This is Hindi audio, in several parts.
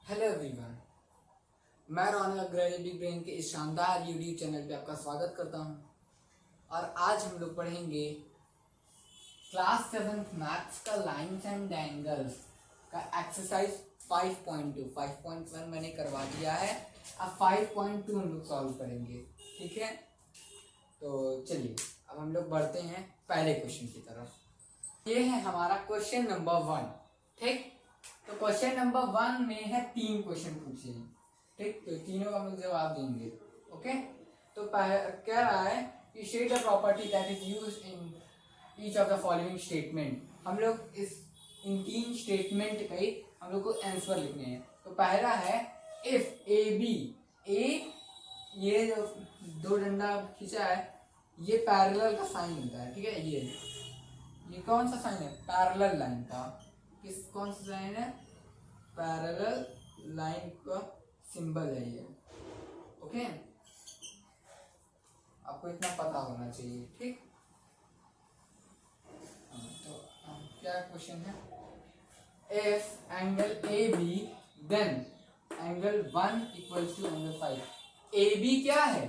हेलो एवरीवन, मैं रौनक अग्रवाल बिग ब्रेन के इस शानदार यूट्यूब चैनल पे आपका स्वागत करता हूं। और आज हम लोग पढ़ेंगे क्लास 7th मैथ्स का लाइन्स एंड एंगल्स का एक्सरसाइज 5.2। 5.1 मैंने करवा दिया है, अब 5.2 हम लोग सॉल्व करेंगे। ठीक है, तो चलिए अब हम लोग बढ़ते हैं पहले क्वेश्चन की तरफ। ये है हमारा क्वेश्चन नंबर 1। ठीक, तो क्वेश्चन नंबर 1 में है 3 क्वेश्चन पूछे हैं। ठीक, तो तीनों का हम लोग जवाब देंगे। ओके, तो कह रहा है कि state the property that is used in each of the following statement. हम लोग इन 3 स्टेटमेंट का ही हम लोग को आंसर लिखने हैं। तो पहला है इफ ए बी, ए ये जो दो डंडा खींचा है ये पैरेलल का साइन होता है। ठीक है, ये कौन सा साइन है? पैरेलल लाइन का। कौन सा साइन है? पैरेलल लाइन का सिंबल है ये। ओके, आपको इतना पता होना चाहिए। ठीक, तो क्या क्वेश्चन है? If angle A B then angle 1 equals to angle 5। A B क्या है?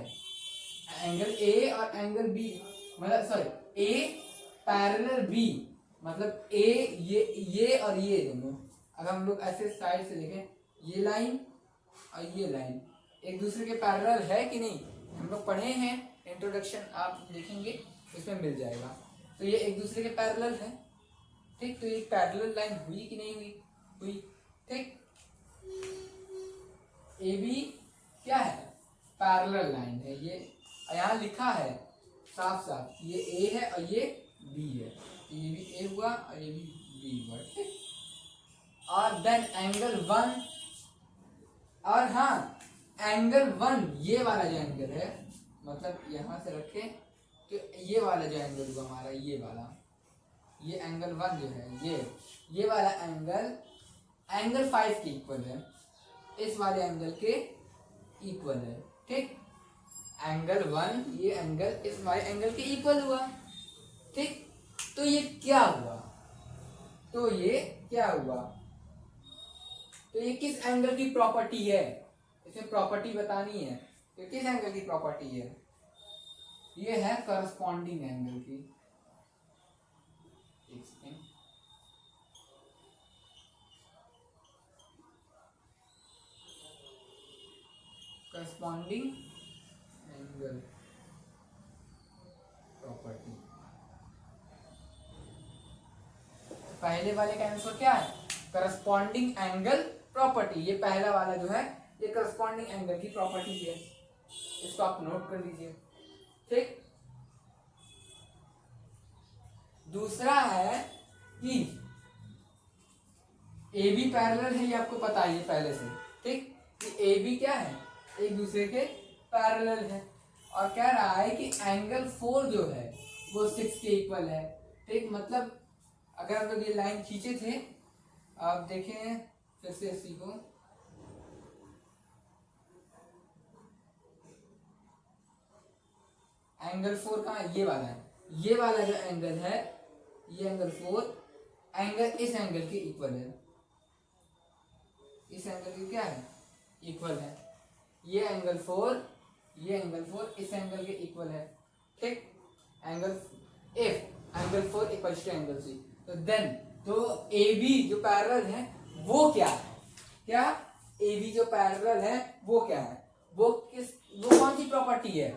एंगल ए और एंगल बी, मतलब सॉरी ए पैरेलल बी, मतलब ए ये और ये दोनों अगर हम लोग ऐसे साइड से देखें, ये लाइन और ये लाइन एक दूसरे के पैरेलल है कि नहीं? हम लोग पढ़े हैं इंट्रोडक्शन, आप देखेंगे उसमें मिल जाएगा। तो ये एक दूसरे के पैरेलल है। ठीक, तो ये पैरेलल लाइन हुई कि नहीं हुई? हुई। ठीक, ए बी क्या है? पैरेलल लाइन है। ये यहाँ लिखा है साफ साफ, ये ए है और ये बी है। तो ये भी ए हुआ और ये भी बी हुआ। ठीक, और देन एंगल 1, और हाँ एंगल 1 ये वाला जो एंगल है, मतलब यहाँ से रखें तो ये वाला जो एंगल हुआ हमारा, ये एंगल 1 जो है ये वाला एंगल 5 के इक्वल है, इस वाले एंगल के इक्वल है। ठीक, एंगल 1 ये एंगल इस वाले एंगल के इक्वल हुआ। ठीक, तो ये क्या हुआ? तो ये किस एंगल की प्रॉपर्टी है? इसे प्रॉपर्टी बतानी है। तो किस एंगल की प्रॉपर्टी है? ये है करस्पॉन्डिंग एंगल की। Corresponding angle property. पहले वाले का आंसर क्या है? Corresponding angle property. ये पहला वाला जो है ये करस्पॉन्डिंग एंगल की प्रॉपर्टी है, इसको आप नोट कर लीजिए। ठीक, दूसरा है कि ए बी पैरेलल है, ये आपको पता है ये पहले से। ठीक, कि ए बी क्या है? एक दूसरे के पैरेलल है। और कह रहा है कि एंगल 4 जो है वो 6 के इक्वल है। ठीक, मतलब अगर हम लोग ये लाइन खींचे थे, आप देखें फिर से इसी को, एंगल 4 कहाँ है? ये वाला है। ये वाला जो एंगल है, ये एंगल 4 एंगल इस एंगल के इक्वल है। इस एंगल के क्या है? इक्वल है। ये एंगल 4 इस एंगल के इक्वल है। ठीक, if angle 4 equals to angle C, तो देन तो ए बी जो पैरेलल है वो क्या है? क्या ए बी जो पैरेलल है वो क्या है? वो कौन सी प्रॉपर्टी है?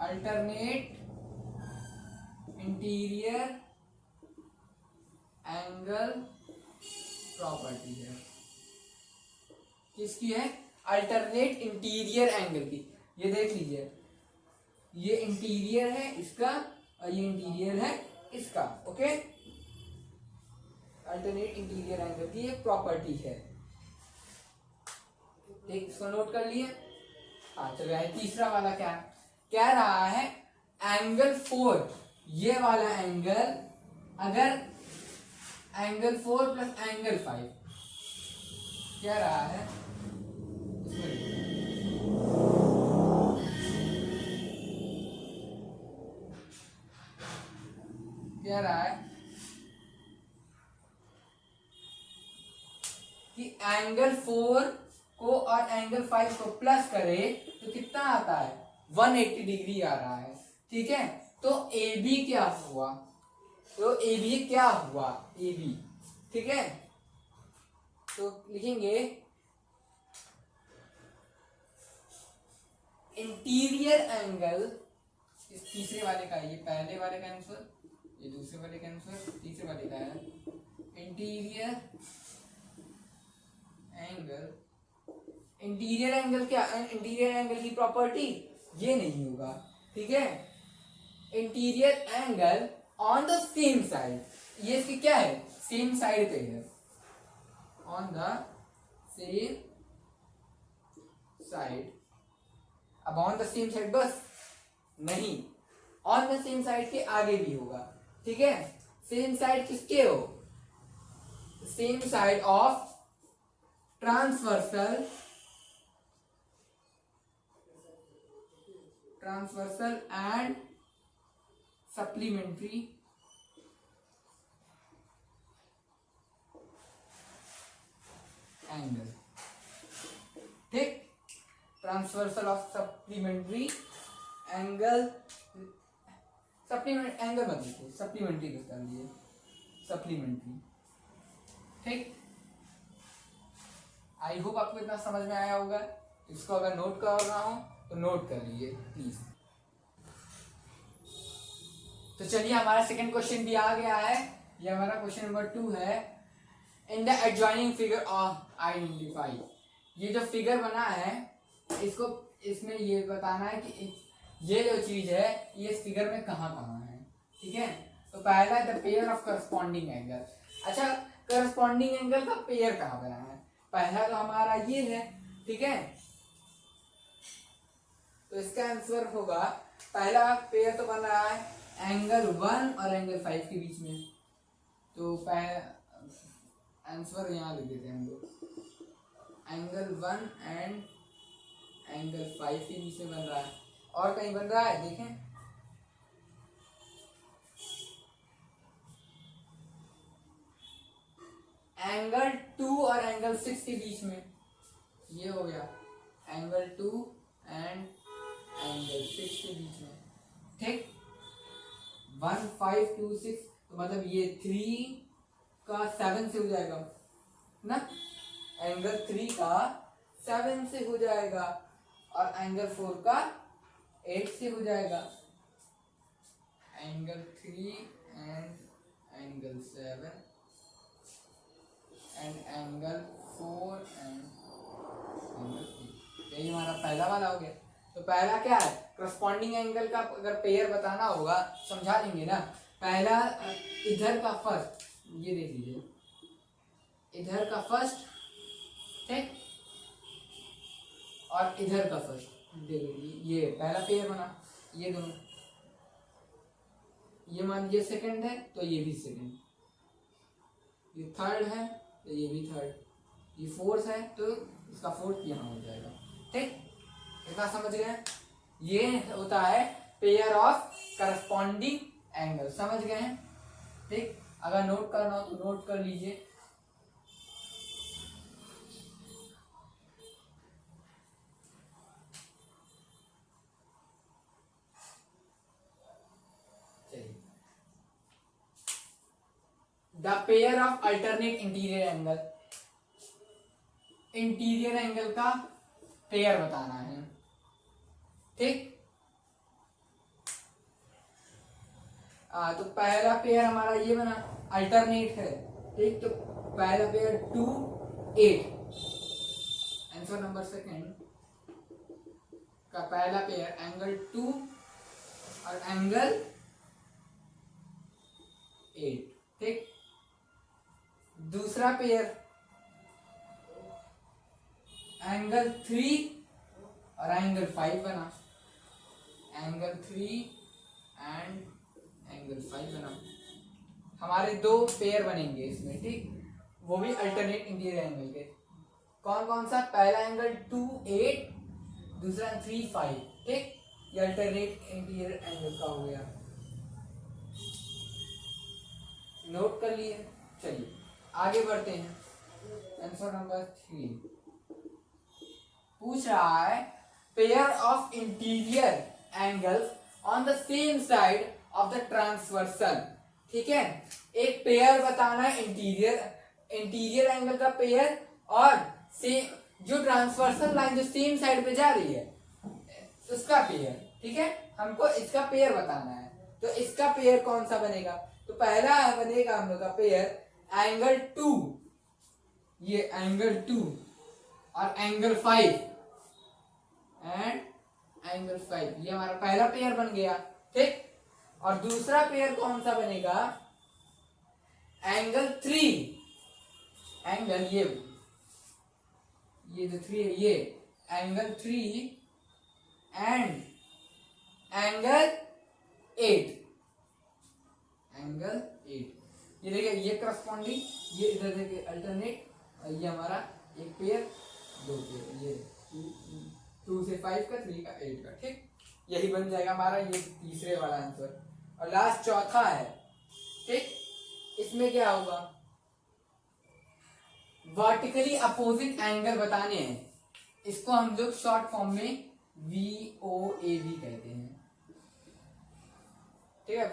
अल्टरनेट इंटीरियर एंगल प्रॉपर्टी है। किसकी है? अल्टरनेट इंटीरियर एंगल की। ये देख लीजिए, ये इंटीरियर है इसका और ये इंटीरियर है इसका। ओके, अल्टरनेट इंटीरियर एंगल की ये प्रॉपर्टी है। ठीक, इसको नोट कर लिए। हाँ, चलो यार तीसरा वाला क्या कह रहा है? एंगल 4 ये वाला एंगल, अगर एंगल 4 प्लस एंगल 5 कह रहा है, कह रहा है कि एंगल 4 को और एंगल 5 को प्लस करे तो कितना आता है 180 डिग्री आ रहा है। ठीक है, तो AB क्या हुआ, तो AB क्या हुआ AB। ठीक है, तो लिखेंगे इंटीरियर एंगल, इस तीसरे वाले का, ये पहले वाले का आंसर, ये दूसरे वाले का आंसर, तीसरे वाले का है इंटीरियर एंगल। इंटीरियर एंगल क्या, इंटीरियर एंगल की प्रॉपर्टी ये नहीं होगा। ठीक है, interior angle on the same side, ये इसकी क्या है सेम साइड पे है, ऑन द सेम साइड। अब ऑन द सेम साइड बस नहीं, ऑन द सेम साइड के आगे भी होगा। ठीक है, सेम साइड किसके हो, same side of transversal and supplementary angle. ठीक, transversal of supplementary angle, supplement angle मत लिखिए, सप्लीमेंट्री कर लिए, सप्लीमेंट्री। ठीक, आई होप आपको इतना समझ में आया होगा। इसको अगर नोट कर रहा हूं तो नोट कर लीजिए प्लीज। तो चलिए हमारा सेकंड क्वेश्चन भी आ गया है, ये हमारा क्वेश्चन नंबर 2 है। In the adjoining figure of identify, ये जो फिगर बना है इसको, इसमें ये बताना है कि ये जो चीज है ये इस फिगर में कहाँ कहाँ है। ठीक है, तो पहला है the pair of corresponding angle. अच्छा, करस्पॉन्डिंग एंगल का पेयर कहाँ बना है, पहला तो हमारा ये है। ठीक है, तो इसका आंसर होगा, पहला पेयर तो बन रहा है एंगल 1 और एंगल 5 के बीच में, तो आंसर यहाँ लिख देते हैं हम लोग, एंगल 1 एंड एंगल 5 के बीच में बन रहा है। और कहीं बन रहा है देखें, एंगल 2 और एंगल 6 के बीच में, ये हो गया एंगल 2 एंड एंगल 6 के बीच में। ठीक, 1 5 2 6, तो मतलब ये 3 का 7 से हो जाएगा ना, एंगल 3 का 7 से हो जाएगा और एंगल 4 का 8 से हो जाएगा। Angle 3 and angle 7 and angle 4 and angle 3, यही हमारा पहला वाला हो गया। तो पहला क्या है, करस्पॉन्डिंग एंगल का अगर पेयर बताना होगा समझा देंगे ना। पहला इधर का फर्स्ट, ये देख लीजिए, इधर का फर्स्ट, ठीक, और इधर का फर्स्ट, देख लीजिए ये पहला पेयर बना, ये दोनों, ये मान लीजिए सेकंड है तो ये भी सेकंड, ये थर्ड है तो ये भी थर्ड, ये फोर्थ है तो इसका फोर्थ यहाँ हो जाएगा। ठीक, इतना समझ गए, ये होता है पेयर ऑफ करस्पॉन्डिंग एंगल, समझ गए हैं। ठीक, अगर नोट करना हो तो नोट कर लीजिए। The pair of alternate interior angle, interior angle का पेयर बताना है। ठीक, तो पहला पेयर हमारा ये बना, अल्टरनेट है। ठीक, तो पहला पेयर 2 8, आंसर नंबर सेकंड का पहला पेयर एंगल 2 और एंगल 8। ठीक, दूसरा पेयर एंगल 3 और एंगल 5 बना, एंगल 3 एंड एंगल 5 बना। हमारे दो पेयर बनेंगे इसमें, ठीक, वो भी अल्टरनेट इंटीरियर एंगल के। कौन कौन सा, पहला एंगल 2 8, दूसरा 3 5। ठीक, ये अल्टरनेट इंटीरियर एंगल का हो गया, नोट कर लिए। चलिए आगे बढ़ते हैं। आंसर नंबर 3 पूछ रहा है pair of interior angles on the same side of the transversal. ठीक है, एक पेयर बताना है, इंटीरियर एंगल का पेयर और सेम जो ट्रांसवर्सल लाइन जो सेम साइड पे जा रही है उसका पेयर। ठीक है, हमको इसका पेयर बताना है, तो इसका पेयर कौन सा बनेगा? तो पहला बनेगा हम लोग का पेयर एंगल 2, ये एंगल 2 और एंगल 5 एंड एंगल 5, ये हमारा पहला पेयर बन गया। ठीक, और दूसरा पेयर कौन सा बनेगा? एंगल 3, एंगल ये जो 3 है ये एंगल 3 एंड एंगल 8, एंगल 8। ये देखिए ये करस्पॉन्डिंग, ये इधर देखिए अल्टरनेट, ये हमारा एक पेयर, दो पेयर, ये 2 से 5 का, 3 का, 8 का। ठीक, यही बन जाएगा हमारा ये तीसरे वाला आंसर। और लास्ट चौथा है। ठीक, इसमें क्या होगा? वर्टिकली अपोजिट एंगल बताने हैं, इसको हम लोग शॉर्ट फॉर्म में VOAV कहते हैं। ठीक है,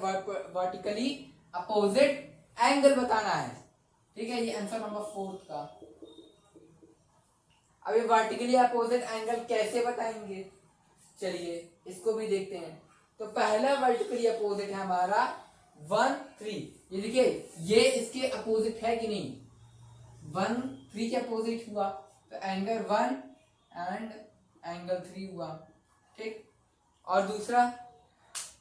वर्टिकली अपोजिट एंगल बताना है। ठीक है, ये आंसर नंबर 4 का। अभी वर्टिकली अपोजिट एंगल कैसे बताएंगे, चलिए इसको भी देखते हैं। तो पहला वर्टिकली अपोजिट है हमारा 1 3, ये देखिए ये इसके अपोजिट है कि नहीं? 1 3 के अपोजिट हुआ, तो एंगल 1 एंड एंगल 3 हुआ। ठीक, और दूसरा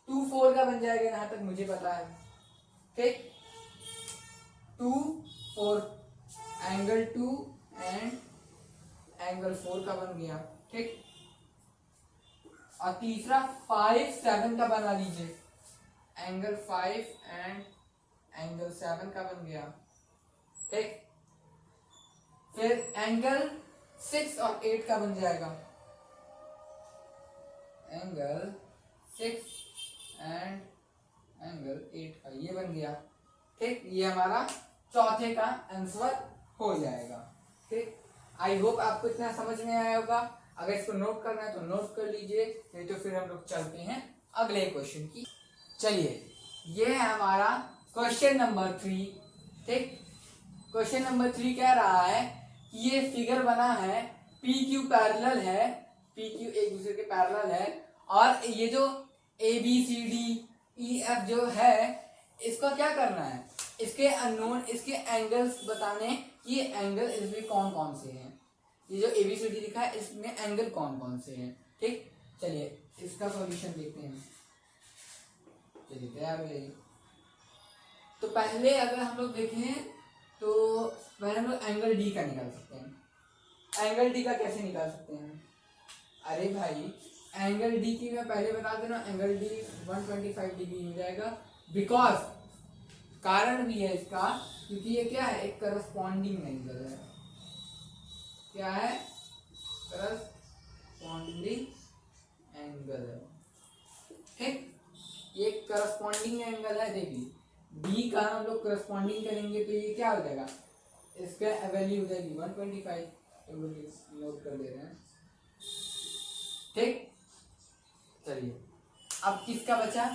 2 4 का बन जाएगा, यहां तक मुझे पता है। ठीक, 2 4 एंगल 2 एंड एंगल 4 का बन गया। ठीक, और तीसरा 5 7 का बना लीजिए, एंगल 5 एंड एंगल 7 का बन गया। ठीक, फिर एंगल 6 और 8 का बन जाएगा, एंगल 6 एंड एंगल 8 का, ये बन गया। ठीक, ये हमारा चौथे का आंसर हो जाएगा। ठीक, आई होप आपको इतना समझ में आया होगा। अगर इसको नोट करना है तो नोट कर लीजिए, नहीं तो फिर हम लोग चलते हैं अगले क्वेश्चन की। चलिए, ये है हमारा क्वेश्चन नंबर 3। ठीक, क्वेश्चन नंबर 3 कह रहा है कि ये फिगर बना है, PQ पैरेलल है, PQ एक दूसरे के पैरेलल है, और ये जो ABCDEF जो है इसका क्या करना है? इसके अननोन, इसके एंगल्स बताने कि ये एंगल इसमें कौन कौन से हैं। ये जो ABCD लिखा है इसमें एंगल कौन कौन से हैं। ठीक, चलिए इसका सॉल्यूशन देखते हैं। चलिए तैयार हो जाइए। तो पहले अगर हम लोग देखें तो पहले हम लोग एंगल D का निकाल सकते हैं। एंगल D का कैसे निकाल सकते हैं? अरे भाई, एंगल D की मैं पहले बता देना, एंगल D 125 डिग्री हो जाएगा। बिकॉज कारण भी है इसका, क्योंकि ये क्या है, एक करस्पॉन्डिंग एंगल है। क्या है? करस्पॉन्डिंग एंगल है। ठीक, ये करस्पॉन्डिंग एंगल है। देखिए D का हम लोग करस्पॉन्डिंग करेंगे तो ये क्या हो जाएगा, इसका वैल्यू हो जाएगी 125, तो लोग नोट कर दे रहे हैं। ठीक, चलिए अब किसका बचा?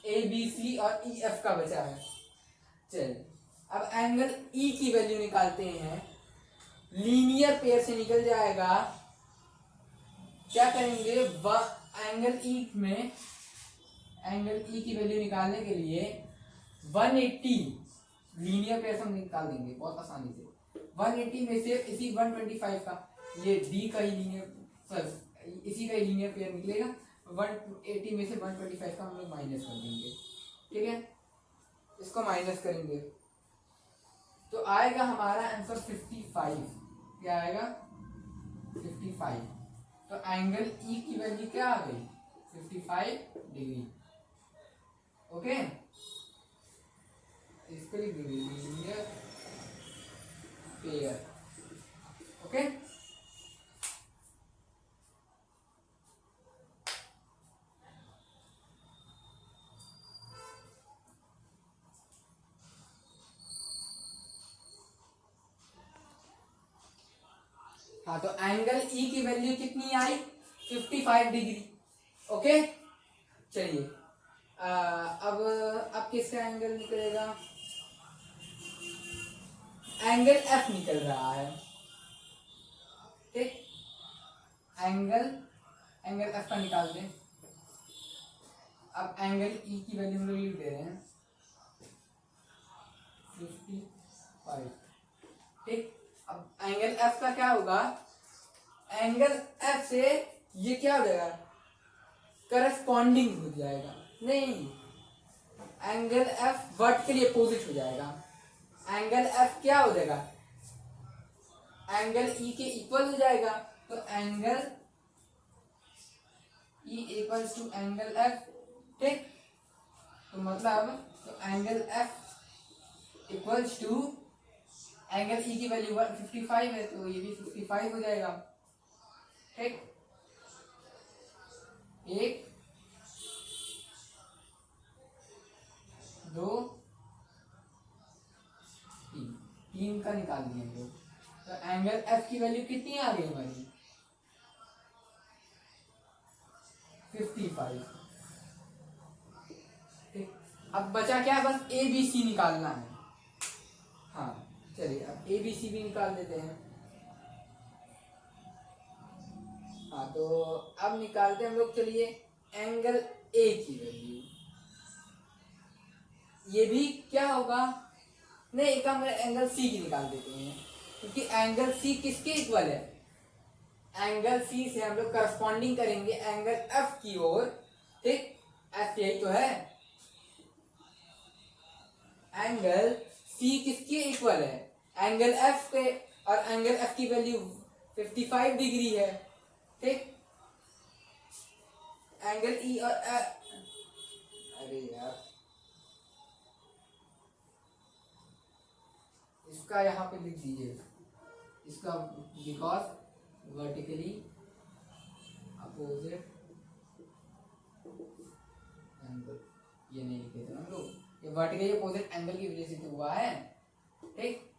ABC और EF का बचा है। चलिए अब एंगल E की वैल्यू निकालते हैं। लीनियर पेयर से निकल जाएगा। क्या करेंगे? एंगल E में, एंगल E की वैल्यू निकालने के लिए 180 लीनियर पेयर से हम निकाल देंगे बहुत आसानी से। 180 में से इसी 125 का, ये D का ही लीनियर, इसी का ही लीनियर पेयर निकलेगा। 180 में से 125 का हम लोग माइनस कर देंगे। ठीक है, इसको माइनस करेंगे तो आएगा हमारा आंसर 55। क्या आएगा? 55। तो एंगल E की वैल्यू क्या आ गई? 55 डिग्री। ओके, इसको लिख देंगे लीनियर पेयर। ओके, हाँ तो एंगल ई की वैल्यू कितनी आई 55 डिग्री। ओके चलिए अब किसका एंगल निकलेगा, एंगल एफ निकल रहा है। ठीक एंगल एफ का निकाल दें। अब एंगल ई की वैल्यू हम लोग लिख दे रहे हैं 55। ठीक अब एंगल एफ का क्या होगा, एंगल एफ से ये क्या हो जाएगा, करस्पॉन्डिंग हो जाएगा, नहीं एंगल एफ वर्टिकली अपोजिट हो जाएगा। एंगल एफ क्या हो जाएगा, एंगल ई के इक्वल हो जाएगा। तो angle E equals to angle F. ठीक तो मतलब तो angle F equals to angle E की वैल्यू 55 है तो ये भी 55 हो जाएगा। ठीक एक दो तीन का निकाल दिए हम लोग। तो एंगल एफ की वैल्यू कितनी आ गई हमारी 55। ठीक अब बचा क्या, बस ए बी सी निकालना है। हाँ चलिए अब ए बी सी भी निकाल देते हैं। हाँ तो अब निकालते हैं हम लोग, चलिए एंगल ए की वैल्यू। ये भी क्या होगा, नहीं एक हम एंगल सी की निकाल देते हैं, क्योंकि एंगल सी किसके इक्वल है, एंगल सी से हम लोग करस्पॉन्डिंग करेंगे एंगल एफ की ओर। ठीक एफ यही तो है, एंगल सी किसके इक्वल है, एंगल एफ पे, और एंगल एफ की वैल्यू 55 डिग्री है। ठीक एंगल ई और अरे यार इसका यहाँ पे लिख दीजिए, इसका बिकॉज वर्टिकली अपोजिट एंगल, ये नहीं लिखे थे हम लोग, ये वर्टिकली अपोजिट एंगल की वजह से तो हुआ है। ठीक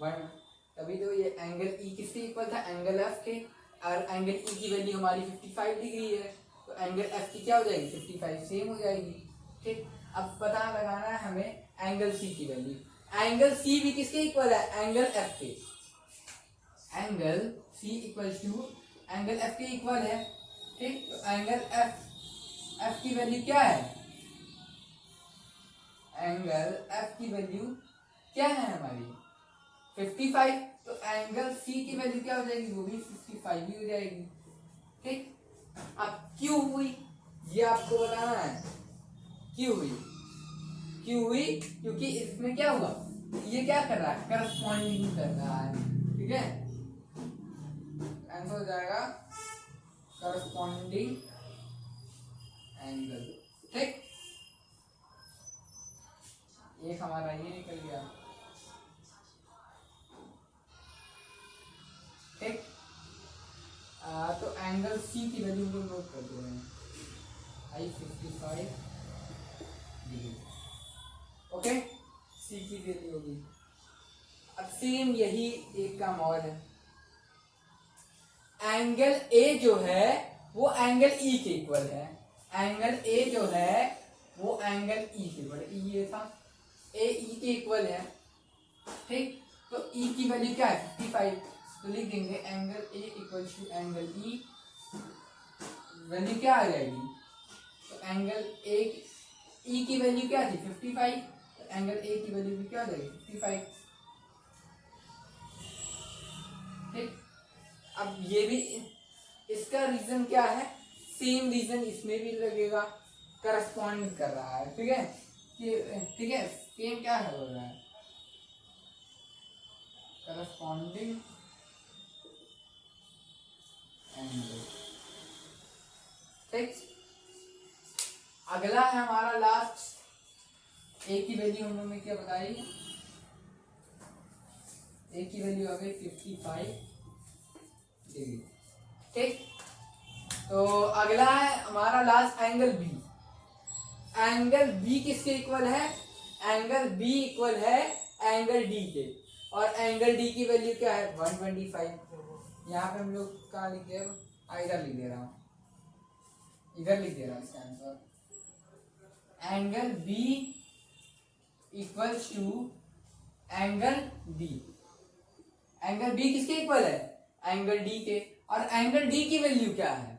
वन तभी तो ये एंगल ई किसके इक्वल था, एंगल एफ के, और एंगल ई की वैल्यू हमारी 55 डिग्री है तो एंगल एफ की क्या हो जाएगी 55 सेम हो जाएगी। ठीक अब पता लगाना है हमें एंगल सी की वैल्यू। एंगल सी भी किसके इक्वल है, एंगल एफ के, angle C equals to angle F के इक्वल है। ठीक तो एंगल एफ की वैल्यू क्या है, एंगल एफ की वैल्यू क्या है हमारी 55, तो एंगल सी की वैल्यू क्या हो जाएगी, वो भी 55 ही हो जाएगी। ठीक अब क्यों हुई ये आपको बताना है, क्यों हुई क्योंकि इसमें क्या हुआ, ये क्या कर रहा है, करस्पॉन्डिंग कर रहा है। ठीक है आंसर हो जाएगा करस्पॉन्डिंग एंगल। ठीक एक हमारा ये निकल गया। ठीक तो एंगल सी की वैल्यू हम लोग नोट कर दे रहे हैं, 55 डिग्री। ओके सी की वैल्यू होगी। अब सेम यही एक काम और है, एंगल ए जो है वो एंगल ई के इक्वल है, एंगल ए जो है वो एंगल ई के इक्वल है, ये था ए ई के इक्वल है। ठीक तो ई की वैल्यू क्या है 55, तो लिख देंगे angle A equal to angle E, value क्या आ जाएगी, तो एंगल ए ई की वैल्यू क्या थी 55, तो एंगल ए की वैल्यू भी क्या आ जाएगी 55। ठीक अब ये भी इसका रीजन क्या है, सेम रीजन इसमें भी लगेगा, करस्पॉन्ड कर रहा है। ठीक है ठीक है सेम क्या है हो रहा है, करस्पॉन्डिंग एंगल। ठीक अगला है हमारा लास्ट, ए की वैल्यू हम लोग ने क्या बताई, ए की वैल्यू आ गई 55 डिग्री। ठीक तो अगला है हमारा last angle B. Angle B किसके इक्वल है, एंगल बी इक्वल है एंगल डी के, और एंगल डी की वैल्यू क्या है 125। यहाँ पे हम लोग कहाँ लिख दे, इधर लिख दे रहा हूँ, इधर लिख दे रहा हूँ इसका answer. Angle B equals to angle D. Angle B किसके इक्वल है, एंगल डी के। और एंगल डी की वैल्यू क्या है,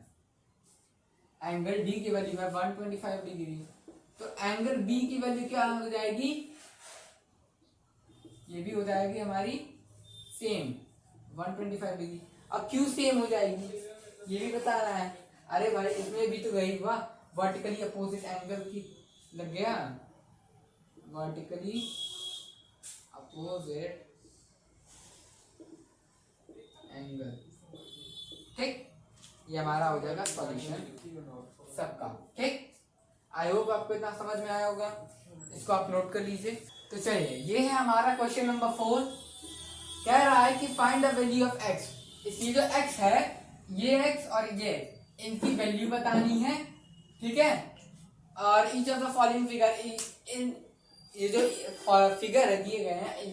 एंगल डी की वैल्यू है 125 डिग्री। तो एंगल बी की वैल्यू क्या हो जाएगी, ये भी हो जाएगी हमारी सेम 125 डिग्री। अब क्यों सेम हो जाएगी ये भी बताना है। अरे भाई इसमें भी तो वही हुआ, वर्टिकली अपोजिट एंगल की लग गया, वर्टिकली अपोजिट एंगल। ठीक, ये हमारा हो जाएगा सॉल्यूशन सबका। ठीक, आई होप आपको इतना समझ में आया होगा, इसको आप नोट कर लीजिए। तो चलिए ये है हमारा क्वेश्चन नंबर 4। कह रहा है कि find the value of x. इसकी जो एक्स है, ये एक्स और ये इनकी वैल्यू बतानी है। ठीक है, और each of the following figure, in ये जो फिगर है दिए गए हैं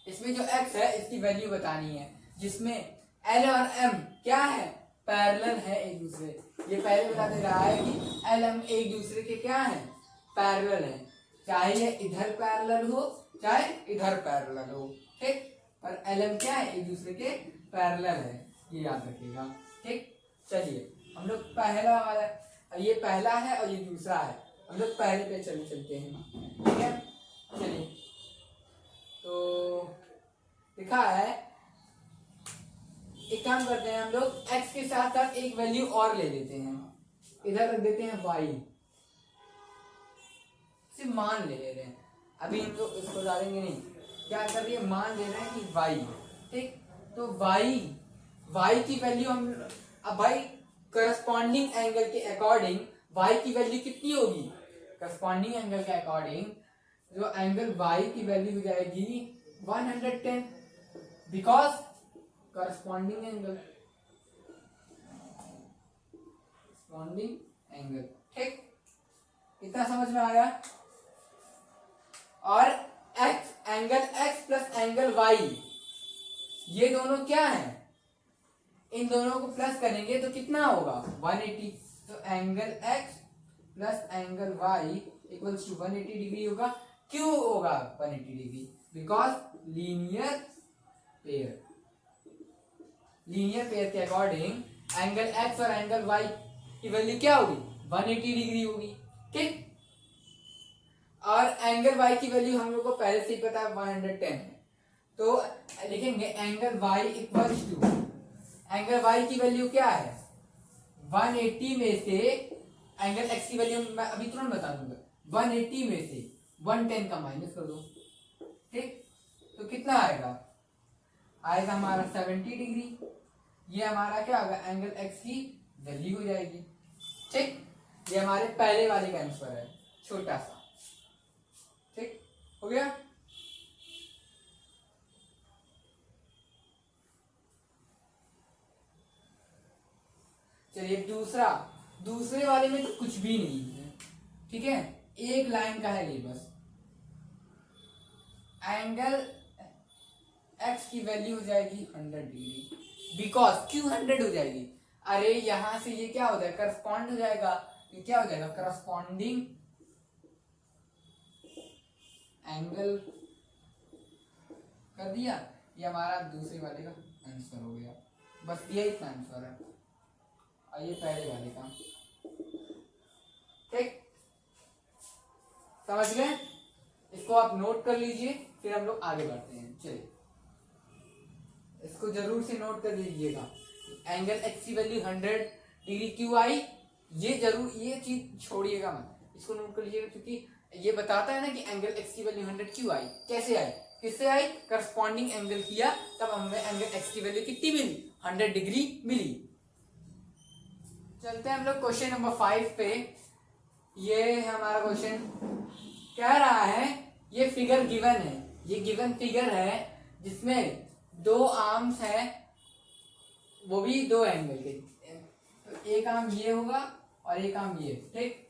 इसमें जो एक्स है इसकी वैल्यू बतानी है, जिसमें एल और एम क्या है, पैरेलल है एक दूसरे। ये पहले बता दे रहा है कि एल एम एक दूसरे के क्या है, पैरेलल है, चाहे ये इधर पैरेलल हो चाहे इधर पैरेलल हो। ठीक, पर एल एम क्या है, एक दूसरे के पैरेलल है, ये याद रखिएगा। ठीक, चलिए हम लोग पहला वाला, ये पहला है और ये दूसरा है, हम लोग पहले पे चलते हैं। ठीक है, चलिए तो लिखा है, एक काम करते हैं हम लोग, x के साथ साथ एक वैल्यू और ले लेते हैं, इधर रख देते हैं y, सिर्फ मान ले रहे हैं, अभी हम लोग इसको डालेंगे नहीं। क्या कर रही है, मान ले रहे हैं कि y। ठीक, तो y की वैल्यू हम, अब भाई करस्पॉन्डिंग एंगल के अकॉर्डिंग y की वैल्यू कितनी होगी, करस्पॉन्डिंग एंगल के अकॉर्डिंग जो एंगल y की वैल्यू हो जाएगी 110, बिकॉज करस्पॉन्डिंग एंगल। ठीक, इतना समझ में आया। और x angle x plus angle y, ये दोनों क्या है, इन दोनों को प्लस करेंगे तो कितना होगा 180। तो angle x plus angle y equals to 180 degree होगा। क्यों होगा 180 डिग्री, बिकॉज लीनियर पेयर के अकॉर्डिंग एंगल x और एंगल y की वैल्यू क्या होगी, 180 डिग्री होगी। ठीक, और एंगल y की वैल्यू हम लोग को पहले से ही पता है 110 है, तो लिखेंगे angle y equals to, angle y की वैल्यू क्या है 180 में से एंगल x की वैल्यू मैं अभी तुरंत बता दूंगा, 180 में से 110 का माइनस कर दो। ठीक, तो कितना आएगा हमारा 70 डिग्री। ये हमारा क्या होगा, एंगल x की वैल्यू हो जाएगी। ठीक, ये हमारे पहले वाले का आंसर है, छोटा सा। ठीक, हो गया। चलिए दूसरे वाले में तो कुछ भी नहीं है। ठीक है, एक लाइन का है ये बस, एंगल x की वैल्यू हो जाएगी 100 डिग्री। बिकॉज क्यों 100 हो जाएगी, अरे यहां से ये क्या हो जाएगा, करस्पॉन्ड हो जाएगा, ये क्या हो जाएगा, करस्पॉन्डिंग एंगल कर दिया। ये हमारा दूसरे वाले का आंसर हो गया, बस ये इतना आंसर है, और ये पहले वाले का। ठीक, समझ गए, इसको आप नोट कर लीजिए, फिर हम लोग आगे बढ़ते हैं। चलिए इसको जरूर से नोट कर लीजिएगा, एंगल x की वैल्यू 100 डिग्री क्यों आई, ये जरूर, ये चीज छोड़िएगा मत, इसको नोट कर लीजिएगा, क्योंकि ये बताता है ना कि एंगल x की वैल्यू 100 क्यों आई, कैसे आई, किससे आई, करस्पॉन्डिंग एंगल किया तब हमें एंगल x की वैल्यू कितनी मिली, 100 डिग्री मिली। चलते हैं हम लोग क्वेश्चन नंबर 5 पे। ये हमारा क्वेश्चन कह रहा है, ये फिगर गिवन है, ये गिवन फिगर है जिसमें दो आर्म्स है, वो भी दो एंगल के, तो एक आर्म ये होगा और एक आर्म ये। ठीक,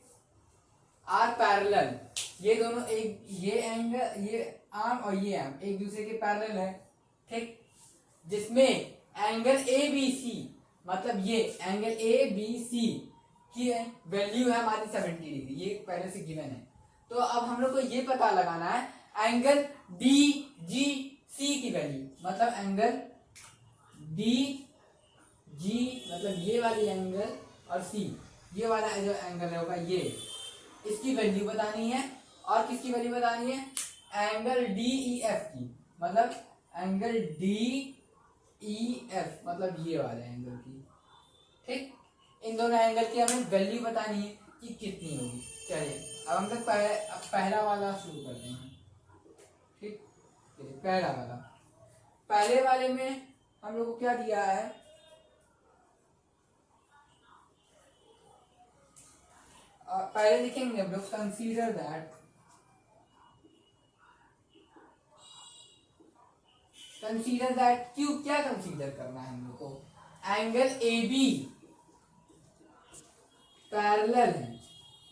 आर पैरेलल, ये दोनों एक, ये एंगल, ये आर्म और ये आर्म एक दूसरे के पैरेलल है। ठीक, जिसमें एंगल ए बी सी, मतलब ये एंगल ए बी सी की वैल्यू है हमारी 70 डिग्री, ये पहले से गिवन है। तो अब हम लोग को ये पता लगाना है एंगल डी जी सी की वैल्यू, मतलब एंगल डी जी मतलब ये वाली एंगल और सी ये वाला जो एंगल होगा ये, इसकी वैल्यू बतानी है। और किसकी वैल्यू बतानी है? एंगल डी ई एफ की, मतलब एंगल डी ई एफ मतलब ये वाले एंगल की। ठीक, इन दोनों एंगल की हमें वैल्यू बतानी है कि कितनी होगी। चलिए अब हम लोग पहला वाला शुरू करते हैं। ठीक, पहला वाला, पहले वाले में हम लोग को क्या दिया है? पहले लिखेंगे हम लोग कंसीडर दैट, कंसीडर दैट क्यों, क्या कंसीडर करना है हम लोग को? एंगल ए बी पैरेलल है,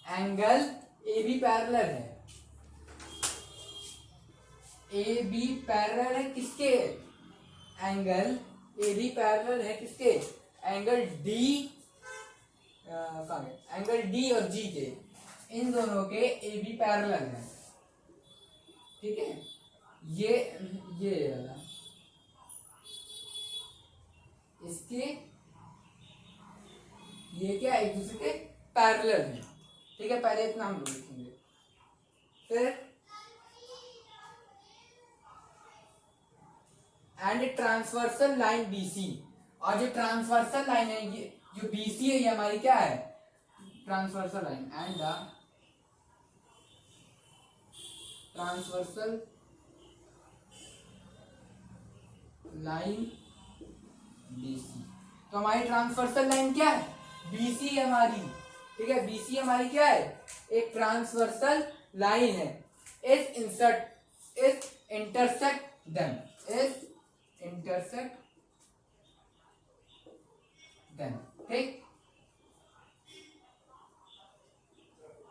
एंगल ए बी पैरेलल है, ए बी पैरेलल है किसके? एंगल ए बी पैरेलल है किसके? एंगल डी, एंगल डी और जी के, इन दोनों के ए बी पैरेलल है। ठीक है, ये वाला इसके ये क्या एक दूसरे के पैरेलल है। ठीक है, पहले इतना हम लोग लिखेंगे। फिर एंड ट्रांसवर्सल लाइन बीसी, और जो ट्रांसवर्सल लाइन है ये जो बीसी है ये हमारी क्या है? Transversal line, and the transversal line BC. तो हमारी ट्रांसवर्सल लाइन क्या है? बीसी है हमारी। ठीक है, बीसी हमारी क्या है? एक ट्रांसवर्सल लाइन है। इस इंटरसेक्ट देम, ठीक,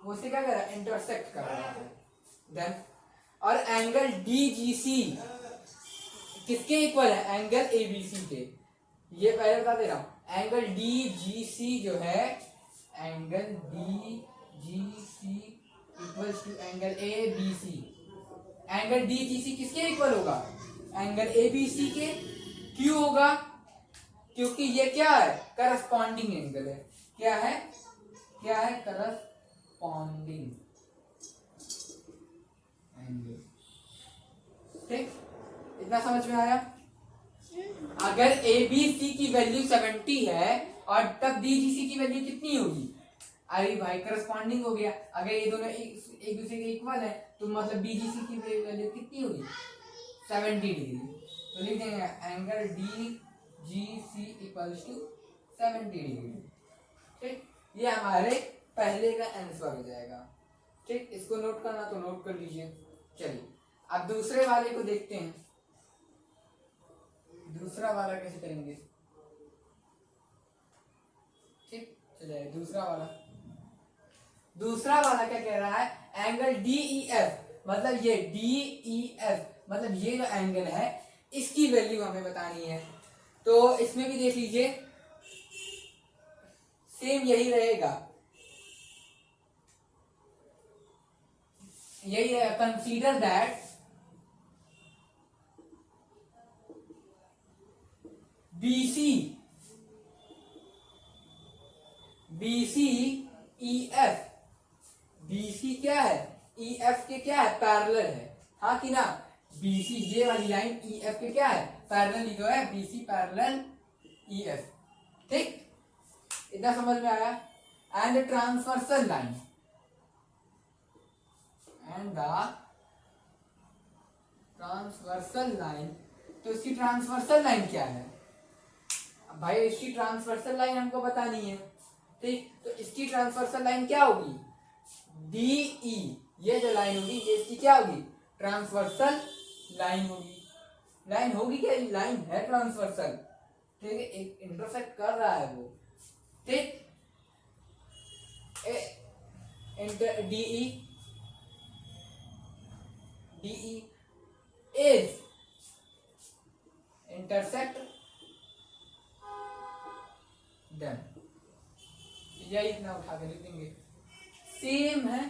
वो से क्या कर रहा है? इंटरसेक्ट कर रहा है। देन और एंगल डी जी सी किसके इक्वल है? एंगल ए बी सी के। ये पहले बता दे रहा हूं, एंगल डी जी सी जो है, angle D G C equals to angle A B C. Angle D G C किसके इक्वल होगा? एंगल ए बी सी के। क्यों होगा? क्योंकि ये क्या है? करस्पॉन्डिंग एंगल है। क्या है? क्या है? Corresponding angle. ठीक, इतना समझ में आया? अगर ए बी सी की वैल्यू 70 है और तब डी जी सी की वैल्यू कितनी होगी? अरे भाई करस्पॉन्डिंग हो गया, अगर ये दोनों एक दूसरे के इक्वल है तो मतलब डी जी सी की वैल्यू कितनी होगी? 70 डिग्री। तो लिख देंगे angle D G C equals to 70 degree. ठीक, ये हमारे पहले का आंसर हो जाएगा। ठीक, इसको नोट करना तो नोट कर लीजिए। चलिए अब दूसरे वाले को देखते हैं, दूसरा वाला कैसे करेंगे। ठीक, चलिए दूसरा वाला क्या कह रहा है? एंगल डी ई एफ, मतलब ये डी ई एफ मतलब ये जो एंगल है इसकी वैल्यू हमें बतानी है। तो इसमें भी देख लीजिए सेम यही रहेगा, यही है। Consider that BC E F, BC क्या है? ई एफ के क्या है? पैरेलल है, हाँ कि ना? बीसी ये वाली लाइन ई एफ के क्या है? पैरेलल ही तो है, बीसी पैरेलल ई एफ। ठीक, इतना समझ में आया? And transversal line, and the transversal line, तो इसकी ट्रांसवर्सल लाइन क्या है? अब भाई इसकी ट्रांसवर्सल लाइन हमको बतानी है। ठीक, तो इसकी ट्रांसवर्सल लाइन क्या होगी? डी ई, ये जो लाइन होगी ये इसकी क्या होगी? ट्रांसवर्सल लाइन होगी। लाइन होगी क्या? लाइन है ट्रांसवर्सल। ठीक है, एक इंटरसेक्ट कर रहा है वो। ठीक, डीई इज इंटरसेक्ट देम, यही इतना उठा के लिख देंगे। सेम है,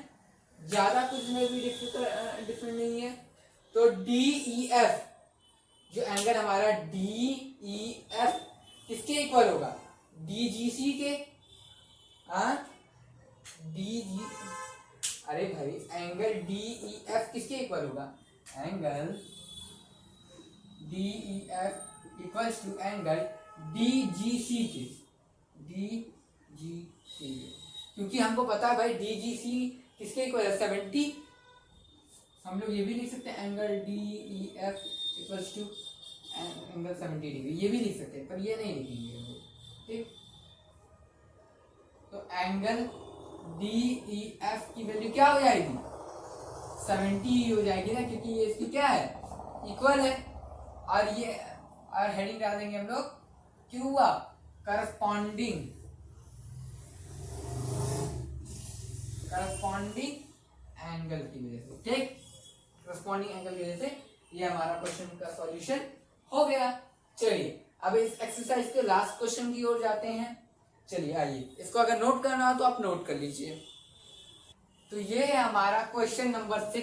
ज्यादा कुछ में भी डिफरेंट नहीं है। तो डी ई एफ, जो एंगल हमारा डी ई एफ किसके इक्वल होगा, डी जी सी के। डी जी, अरे भाई एंगल डी ई एफ किसके इक्वल होगा, angle D E F equals to angle D G C के, डी जी सी, क्योंकि हमको पता है भाई डी जी सी किसके इक्वल है, 70। हम लोग ये भी लिख सकते हैं angle D E F equals to angle 70 degree, ये भी लिख सकते हैं, पर ये नहीं लिखेंगे हम लोग, ठीक। तो एंगल डी ई एफ की वैल्यू क्या हो जाएगी, 70 हो जाएगी ना, क्योंकि ये इसकी क्या है, इक्वल है। और ये और हेडिंग डाल देंगे हम लोग क्यों हुआ, करस्पॉन्डिंग एंगल की वजह से, ठीक। करस्पॉन्डिंग एंगल की वजह से ये हमारा क्वेश्चन का सॉल्यूशन हो गया। चलिए अब इस एक्सरसाइज के लास्ट क्वेश्चन की ओर जाते हैं। चलिए आइए, इसको अगर नोट करना हो तो आप नोट कर लीजिए। तो ये है हमारा क्वेश्चन नंबर 6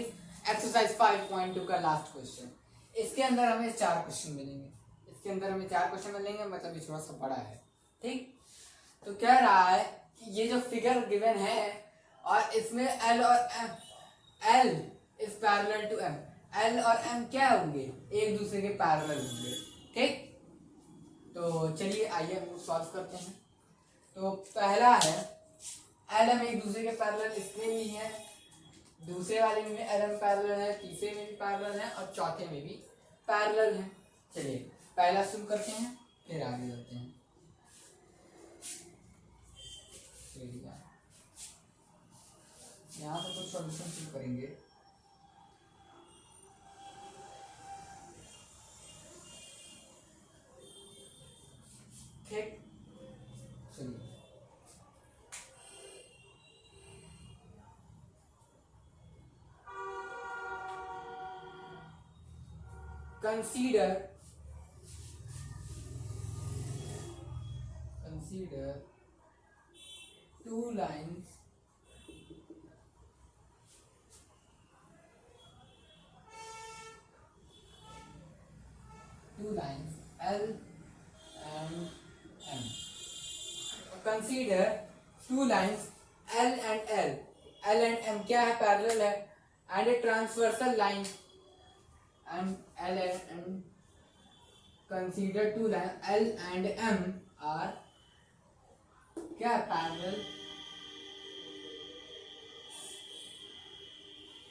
एक्सरसाइज 5.2 का लास्ट क्वेश्चन। इसके अंदर हमें 4 क्वेश्चन मिलेंगे, मतलब ये थोड़ा सा बड़ा है, ठीक। तो कह रहा है कि ये जो फिगर गिवन है और इसमें एल और M, L is parallel to M, L और एम क्या होंगे, एक दूसरे के पैरेलल होंगे, ठीक। तो चलिए आइए हम सॉल्व करते हैं। तो पहला है एल एम एक दूसरे के पैरेलल, इसमें भी है, दूसरे वाले में एल एम पैरेलल है, तीसरे में भी पैरेलल है और चौथे में भी पैरेलल है। चलिए पहला शुरू करते हैं, फिर आगे जाते हैं। यहाँ से कुछ सॉल्यूशन शुरू करेंगे। ठीक, चलिए consider two lines L and M. Consider two lines L and L. L and M क्या है, पैरेलल है, and a transversal line and L and consider two lines L and M are क्या है,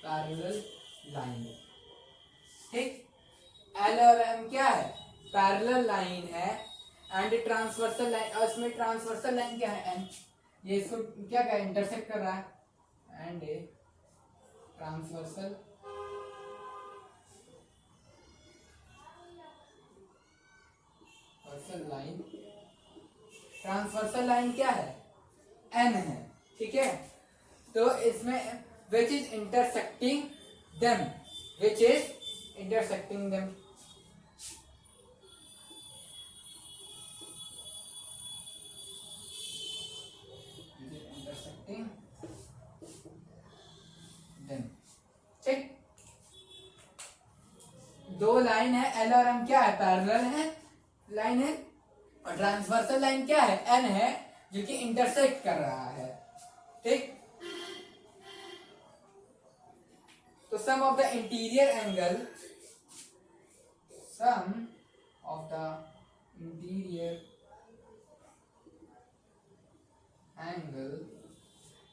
पैरेलल लाइन, ठीक। L और M क्या है, पैरेलल लाइन है एंड ट्रांसवर्सल लाइन, और इसमें ट्रांसवर्सल लाइन क्या है, N, ये इसको क्या क्या इंटरसेक्ट कर रहा है, and a transversal line, transversal line क्या है, N है, ठीक है। तो इसमें which is intersecting them, intersecting them ठीक। दो लाइन है, एल और एम क्या है, पैरेलल है लाइन है, और ट्रांसवर्सल लाइन क्या है, एन है, जो कि इंटरसेक्ट कर रहा है, ठीक। तो सम ऑफ द इंटीरियर एंगल,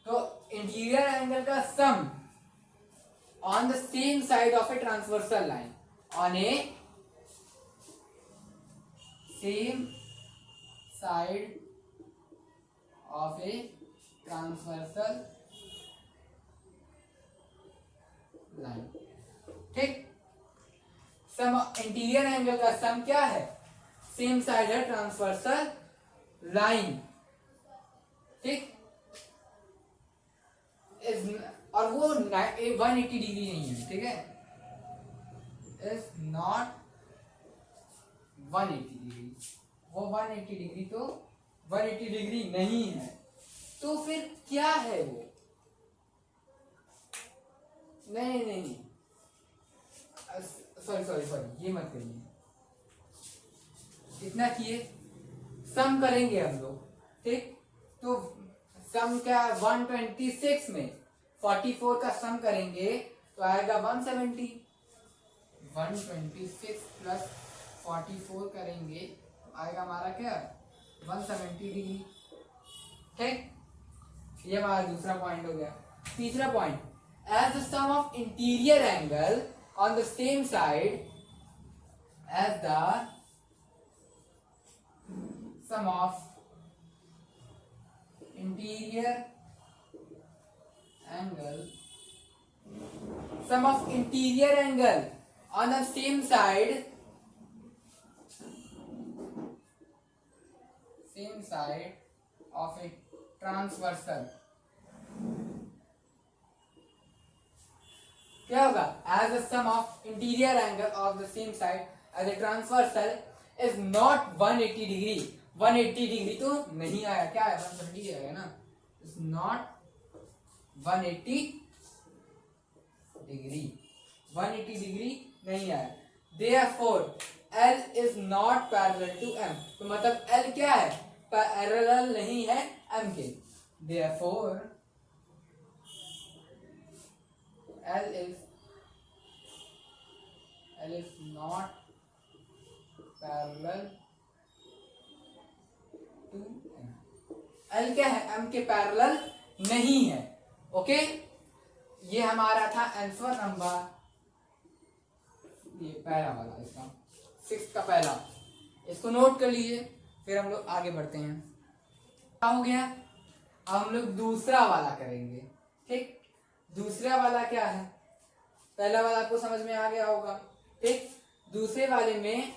तो इंटीरियर एंगल का सम on the same side of a transversal line, on a same side of a transversal line, ठीक। सम इंटीरियर एंगल का सम क्या है, सेम साइड है ट्रांसवर्सल लाइन, ठीक। और वो 180 डिग्री नहीं है, ठीक है, इज नॉट 180 डिग्री, वो 180 डिग्री तो 180 डिग्री नहीं है, तो फिर क्या है वो? नहीं नहीं नहीं, सॉरी सॉरी सॉरी, ये मत करिए, इतना किए, सम करेंगे हम लोग, ठीक? तो सम क्या, 126 में 44 का सम करेंगे तो आएगा 170। 126 प्लस 44 करेंगे तो आएगा हमारा क्या, 170 डिग्री, ठीक? ये हमारा दूसरा पॉइंट हो गया। तीसरा point, as the sum of interior angle on the same side, as the sum of interior angle, sum of interior angle on the same side of a transversal, क्या होगा, as the sum of interior angle of the same side as a transversal is not 180 degree, 180 degree तो नहीं आया, क्या है, 170 आएगा ना, इज नॉट 180 डिग्री, 180 डिग्री नहीं आया। Therefore L is not parallel to M, तो मतलब L क्या है, पैरेलल नहीं है M के। Therefore L is not parallel to M, L क्या है, M के पैरेलल नहीं है। ओके, ये हमारा था आंसर नंबर, ये पहला वाला, इसका 6 का पहला, इसको नोट कर लीजिए, फिर हम लोग आगे बढ़ते हैं। क्या हो गया, अब हम लोग दूसरा वाला करेंगे, ठीक? दूसरा वाला क्या है, पहला वाला आपको समझ में आ गया होगा, ठीक? दूसरे वाले में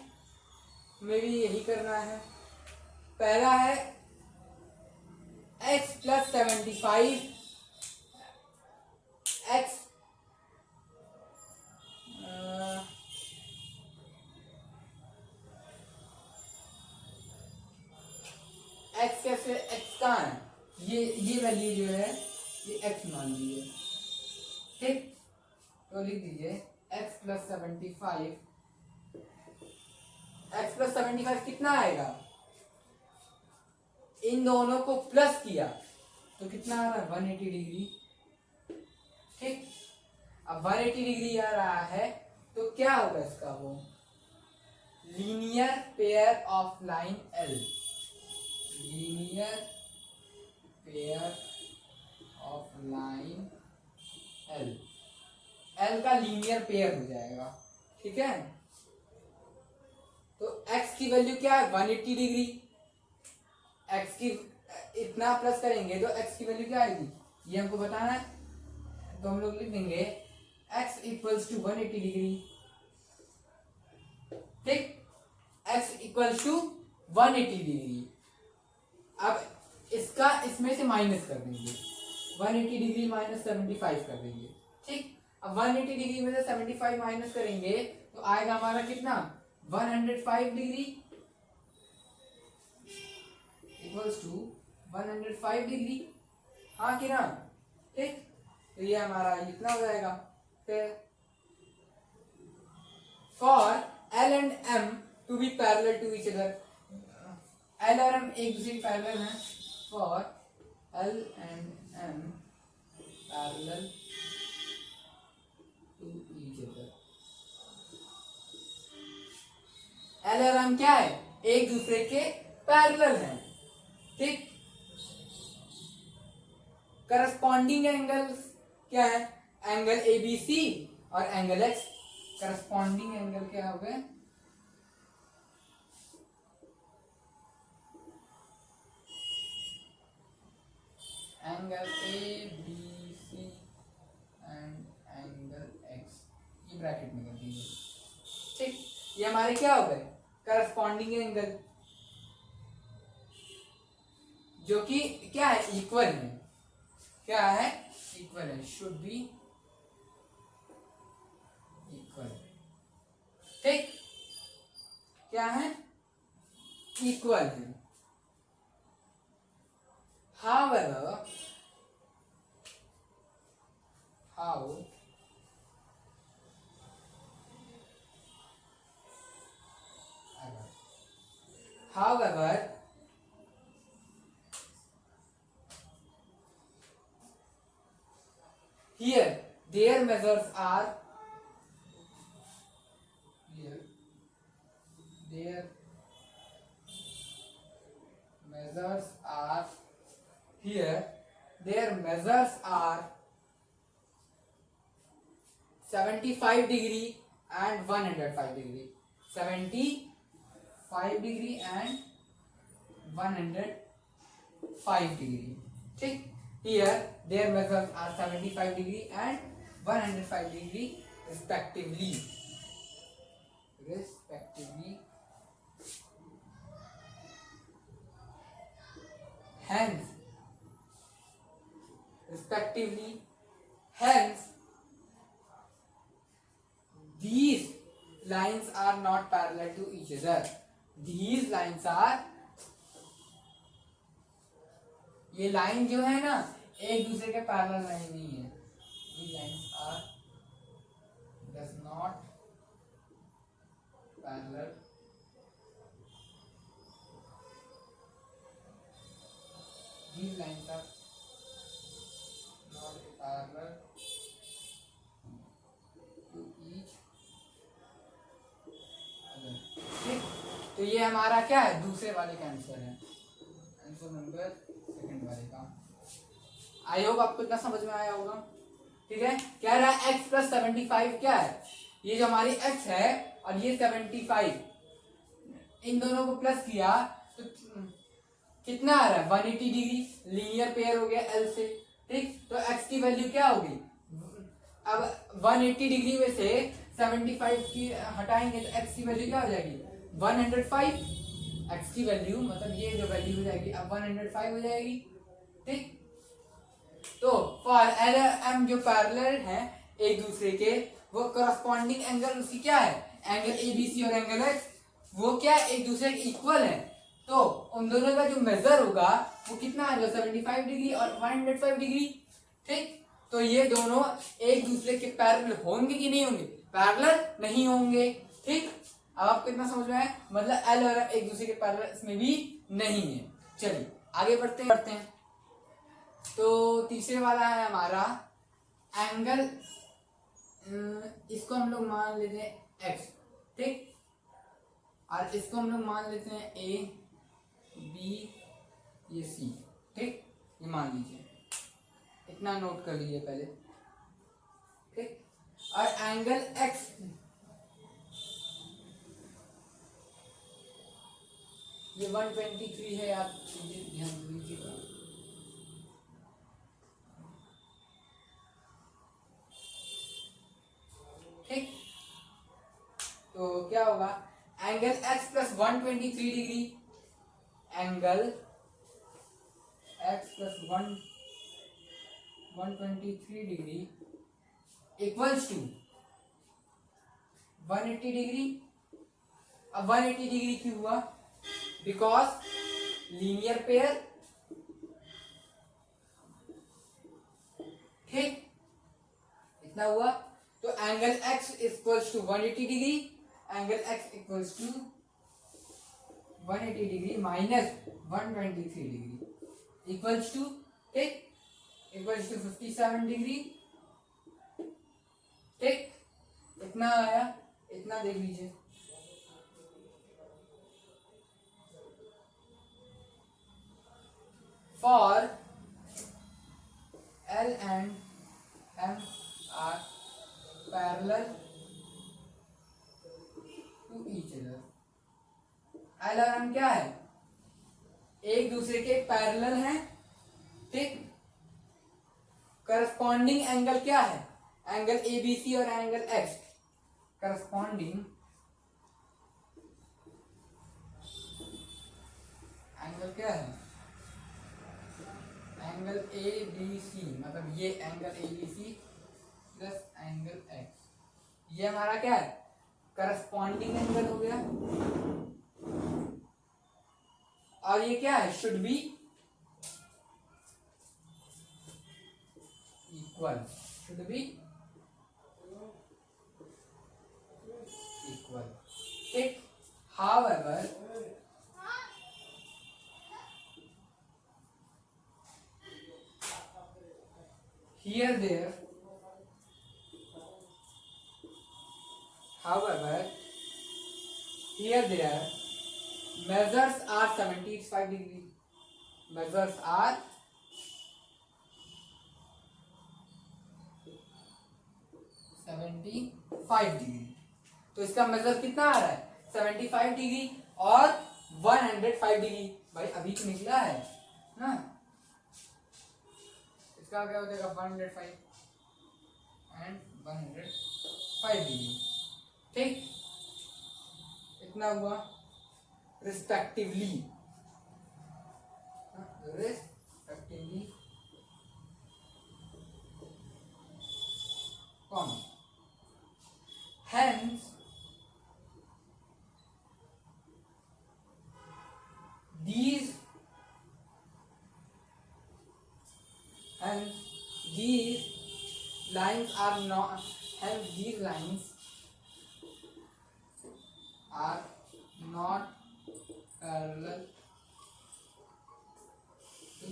भी यही करना है। पहला है x प्लस 75, x x कैसे, x कहाँ है, ये वैल्यू जो है ये x मान लीजिए, ठीक? तो लिख दीजिए x प्लस 75, x प्लस 75 कितना आएगा, इन दोनों को प्लस किया तो कितना आ रहा है, 180 डिग्री, ठीक? अब 180 डिग्री आ रहा है तो क्या होगा इसका, वो linear pair of line L, linear pair of line L, L का लीनियर पेयर हो जाएगा, ठीक है? तो x की वैल्यू क्या है, 180 डिग्री, x की इतना प्लस करेंगे तो x की वैल्यू क्या आएगी, ये हमको बताना है, तो हम लोग लिख देंगे x इक्वल्स टू 180 डिग्री, ठीक? x equals to 180 degree. अब इसका इसमें से माइनस कर देंगे, 180 डिग्री माइनस 75 कर देंगे, ठीक? अब 180 डिग्री में से 75 माइनस करेंगे तो आएगा हमारा कितना, 105 डिग्री, इक्वल्स टू 105 डिग्री, हाँ कि ना, ठीक? तो ये हमारा इतना हो जाएगा। फिर for L and M to be parallel to each other, L और M एक दूसरे के पैरेलल हैं, for L and M parallel to each other, L और M क्या है, एक दूसरे के पैरेलल हैं, ठीक? करस्पॉन्डिंग एंगल्स क्या है, एंगल ABC और एंगल X, करस्पॉन्डिंग एंगल क्या हो गए, angle ABC and angle X, ये ब्रैकेट में कर दीजिए, ठीक? ये हमारे क्या हो गए, करस्पॉन्डिंग एंगल, जो कि क्या है, इक्वल है, क्या है, इक्वल है, शुड बी इक्वल, ठीक? क्या है, इक्वल है, however however here their measures are here their measures are here their measures are 75 degree and 105 degree. 75 degree and 105 degree. ठीक, here their measures are 75 degree and 105 degree respectively. Hence these lines are not parallel to each other. These lines are, ये लाइन जो है ना एक दूसरे के पैरेलल लाइन नहीं है. These lines are does not parallel these lines are not parallel to each other. ठीक, तो ये हमारा क्या है, दूसरे वाले का आंसर है, आंसर नंबर सेकंड वाले का. आई होप आपको इतना समझ में आया होगा. ठीक है, क्या रहा है, x प्लस 75 क्या है, ये जो हमारी x है और ये 75, इन दोनों को प्लस किया तो कितना आ रहा है 180 डिग्री. लीनियर पेयर हो गया L से. ठीक, तो x की वैल्यू क्या होगी, अब 180 डिग्री में से 75 की हटाएंगे तो x की वैल्यू क्या हो जाएगी 105. x की वैल्यू मतलब ये जो वैल्यू हो जाएगी अब 105 हो जाएगी. ठीक, तो फॉर एल एम जो पैरेलल है एक दूसरे के, वो करस्पॉन्डिंग एंगल उसकी क्या है, एंगल ABC और एंगल X वो क्या है एक दूसरे के इक्वल है. तो उन दोनों का जो मेजर होगा वो कितना आएगा 75 डिग्री और 105 डिग्री. ठीक, तो ये दोनों एक दूसरे के पैरेलल होंगे कि नहीं होंगे, पैरेलल नहीं होंगे. ठीक, अब आपको इतना समझ में आया, मतलब एल और एक दूसरे के पैरेलल इसमें भी नहीं है. चलिए आगे बढ़ते हैं. तो तीसरे वाला है हमारा एंगल, इसको हम लोग मान लेते हैं x. ठीक, और इसको हम लोग मान लेते हैं A B ये C. ठीक, ये मान लीजिए, इतना नोट कर लीजिए पहले. ठीक, और एंगल x ये 123 है, आप ध्यान दीजिएगा. ठीक, तो क्या होगा, angle x plus 123 degree, angle x plus 123 degree equals to 180 degree. अब 180 डिग्री क्यों हुआ, बिकॉज लीनियर पेयर. ठीक, इतना हुआ. तो angle x equals to 180 degree, angle x equals to 180 degree minus 123 degree equals to, ठीक, इक्वल्स टू 57 डिग्री. ठीक, इतना आया, इतना देख लीजिए. For L and M are parallel to each other. L और M क्या है, एक दूसरे के पैरेलल हैं. ठीक, करस्पॉन्डिंग एंगल क्या है, एंगल ABC और एंगल X. करस्पॉन्डिंग एंगल क्या है, एंगल ABC, मतलब ये angle ABC plus angle X, ये हमारा क्या है करस्पॉन्डिंग एंगल हो गया. और ये क्या है, should be equal, should be equal. ठीक. However, here there, however, here there, measures are 75 degree. Measures are 75 degree. तो इसका मेजर कितना आ रहा है? 75 डिग्री और 105 डिग्री. भाई अभी तो निकला है ना. इसका क्या हो जाएगा? 105 एंड 105 डिग्री. ठीक, इतना हुआ respectively. Respectively common. Hence, these lines are not. Hence, these lines are not parallel to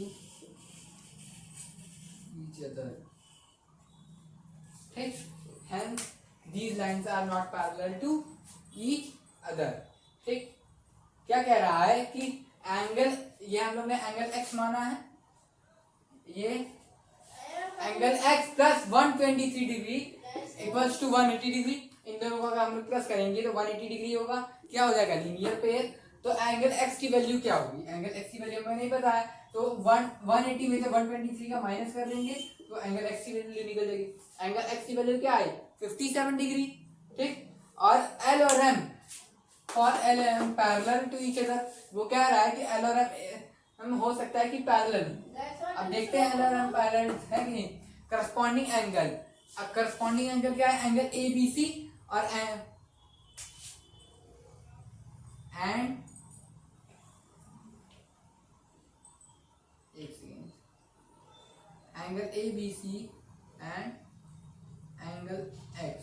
each other. ठीक. Hence, these lines are not parallel to each other. ठीक. क्या कह रहा है कि एंगल, ये हम लोग ने एंगल x माना है, ये angle x plus 123 degree equals to 180 degree. इन दोनों का हम लोग प्लस करेंगे तो 180 डिग्री होगा. क्या हो जाएगा? Linear pair. तो एंगल x की वैल्यू क्या होगी? एंगल x की वैल्यू हमें नहीं पता है, तो 180 में से 123 का माइनस कर देंगे तो एंगल x की वैल्यू निकल जाएगी. एंगल x की वैल्यू क्या है? 57 डिग्री. ठीक. और L और M, फॉर L और M parallel to each other. वो कह रहा है कि L और M हो सकता है कि पैरेलल. अब देखते हैं L और M पैरेलल है कि नहीं. Corresponding angle. अब करस्पॉन्डिंग एंगल क्या है? एंगल ABC और एंड एक second, angle ABC and angle X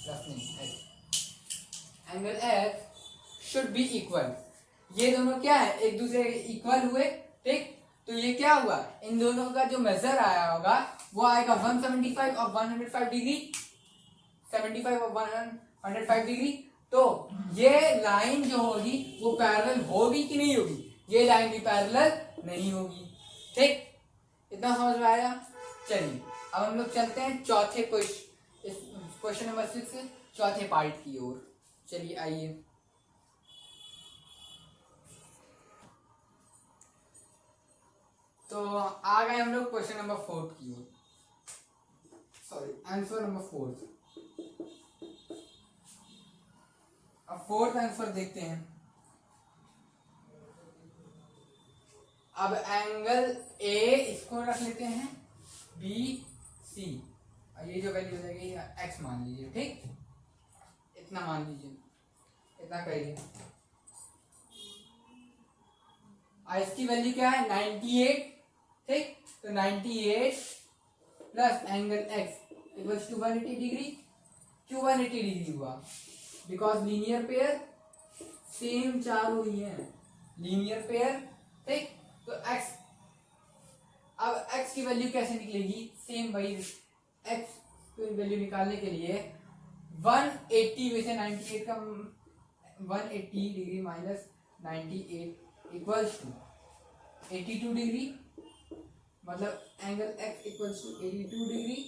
plus नहीं X, angle X should be equal. ये दोनों क्या है? एक दूसरे के इक्वल हुए. ठीक. तो ये क्या हुआ? इन दोनों का जो मेजर आया होगा वो आएगा 175 और 105 डिग्री. 75 और 105 डिग्री. तो ये लाइन जो होगी वो पैरेलल होगी कि नहीं होगी? ये लाइन भी पैरेलल नहीं होगी. ठीक. इतना समझ में आया? चलिए अब हम लोग चलते हैं चौथे क्वेश्चन नंबर 6 से चौथे पार्ट की ओर. चलिए आइए. तो आ गए हम लोग क्वेश्चन नंबर 4 की ओर. Sorry, answer number 4. अब फोर्थ आंसर देखते हैं. अब एंगल ए इसको रख लेते हैं BC. ये जो वैल्यू हो जाएगी x मान लीजिए. ठीक. इतना मान लीजिए, इतना करिए. इसकी वैल्यू क्या है? 98. ठीक. तो 98 plus angle x equals to 180 degree. क्यों 180 डिग्री हुआ? बिकॉज लीनियर पेयर सेम चारों ही है. Linear pair. ठीक. तो x, अब x की वैल्यू कैसे निकलेगी? सेम वही. x की वैल्यू निकालने के लिए 180 में से 98 का 180 degree minus 98 equals to 82 degree. मतलब angle x equals to 82 degree.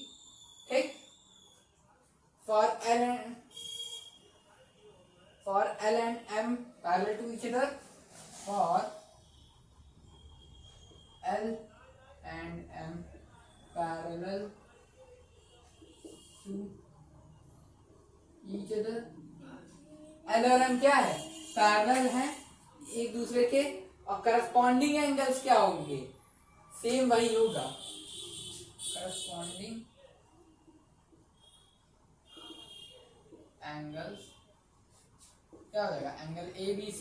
ठीक. For L and M parallel to each other. For L and M parallel to each other. L और M क्या है? पैरेलल है एक दूसरे के. और करस्पॉन्डिंग एंगल्स क्या होंगे? सेम वही होगा. करस्पॉन्डिंग एंगल्स क्या हो जाएगा? Angle ABC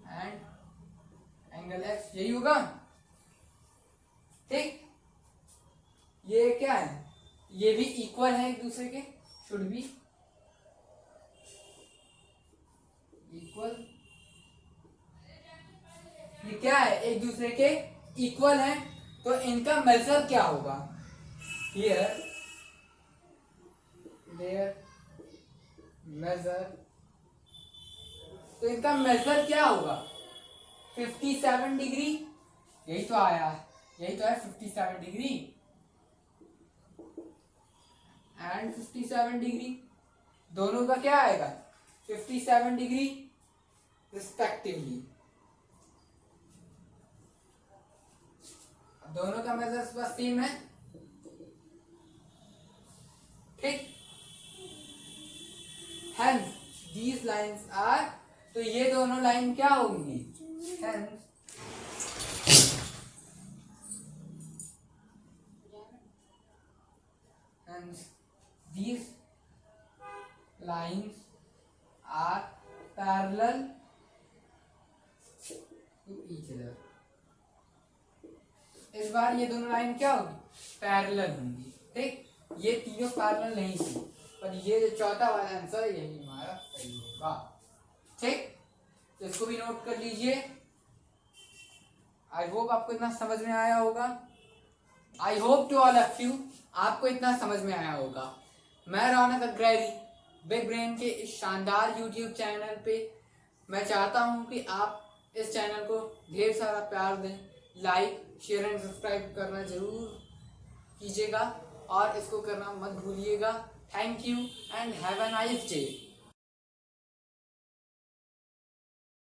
and angle X. यही होगा. ठीक. ये क्या है, ये भी इक्वल है एक दूसरे के, शुड बी इक्वल। ये क्या है, एक दूसरे के इक्वल है, तो इनका मेजर क्या होगा, हियर देयर मेजर, तो इनका मेजर क्या होगा 57 डिग्री, यही तो आया, यही तो है 57 डिग्री एंड 57 डिग्री, दोनों का क्या आएगा 57 डिग्री रिस्पेक्टिवली, दोनों का मेजर्स बस सेम है, ठीक। Hence these lines are, तो ये दोनों लाइन क्या होंगी, hence these lines are parallel to each other। इस बार ये दोनों लाइन क्या होगी, पैरेलल होंगी, ठीक। ये तीनों पैरेलल नहीं थी, पर ये जो चौथा वाला आंसर यही हमारा सही होगा, ठीक। तो इसको भी नोट कर लीजिए। आई होप आपको इतना समझ में आया होगा, I hope to all of you आपको इतना समझ में आया होगा। मैं रौनक अग्रैरी बिग ब्रेन के इस शानदार यूट्यूब चैनल पे मैं चाहता हूँ कि आप इस चैनल को ढेर सारा प्यार दें, लाइक शेयर एंड सब्सक्राइब करना जरूर कीजिएगा और इसको करना मत भूलिएगा। Thank you and have a nice day.